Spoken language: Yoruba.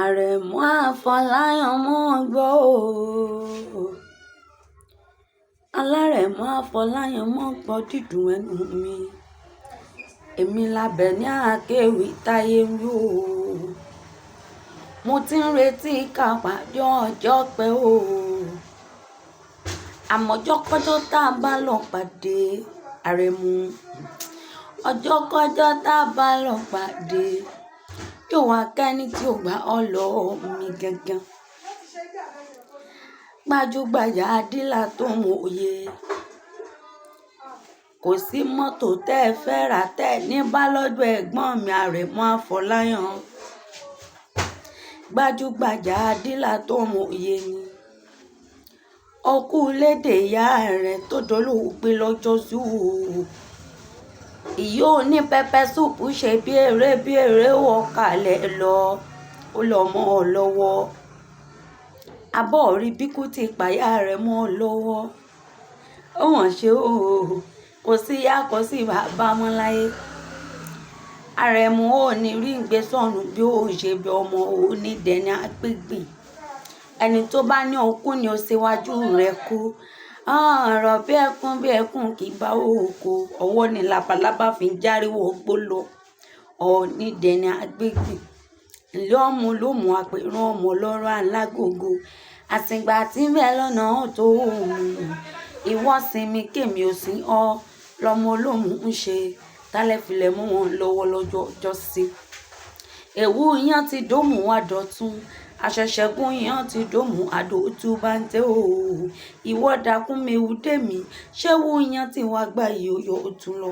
Àrẹ̀mú Afọláyan mò ń gbọ́ o. Alárẹ̀mú Afọláyan mò ń gbọ́ dídùn ẹnu mi. Èmi l'Àbẹ̀ní Akéwì táyé ń wí o. Mo ti ń retí ká pàdé ọjọ́ pẹ́ o. Àmọ́jọ́kọ́jọ́ tá a bá lọ pàdé Àrẹ̀mú. Ọjọ́kọ́jọ́ tá a bá lọ pàdé. Yóò wá kẹ́ni tí ò gbà ọ́ lọ mi gangan. Gbajúgbajà dílà tó mòye. Kò sí mọ́tò tẹ́ ẹ fẹ́ rà tẹ́ ẹ ní bá lọ́dọ̀ ẹ̀gbọ́n mi Àrẹ̀mú Afọláyan. Gbajúgbajà dílà tó mòye ni. Ọkú lédè ìyá rẹ̀ tó dolóògbé lọ́jọ́sí o. Ìyá oní pẹpẹ súùpù ṣe bí eré wọ kalẹ̀ lọ. Ó lọ mọ́ ọ lọ́wọ́. Abọ́ rí bí kú ti pàyà rẹ̀ mọ́ ọ lọ́wọ́. Ó wọ̀n ṣe o. Kò sí ìyá kò sí bàbá mọ́ láyé. Àrẹ̀mú ò ní rí ìgbé sọnù bí ó ṣe bí ọmọ òní dẹni agbègbè. Ẹni tó bá ní okú ni ó ṣíwájú rẹ̀ kú. Ọ̀rọ̀ bí ẹkún kì í bá òkú. Ọwọ́ ni labalábá fi ń járíwó gbó lọ. Òní dẹni agbègbè. Ilé ọmọ ló mú àpérún ọmọ lọ́rọ̀ alágógó. Àsìgbà tí ń bẹ lọ́nà tó òun. Ìwọ sinmi kémi ò sí ọ. Lọmọ olómù ń ṣe. Tálẹ̀ filẹ̀ mú wọn lọ́wọ́ lọ́jọ́ sí. Èwú iyán ti dómù wá dọ̀tun. Àṣẹ̀ṣẹ̀gún iyán ti dómù àdótú bá ń tẹ́ o. Ìwọ dákún mi wú dé mi. Ṣé wú iyán tí wàá gbà yìí ó yọ ó tún lọ?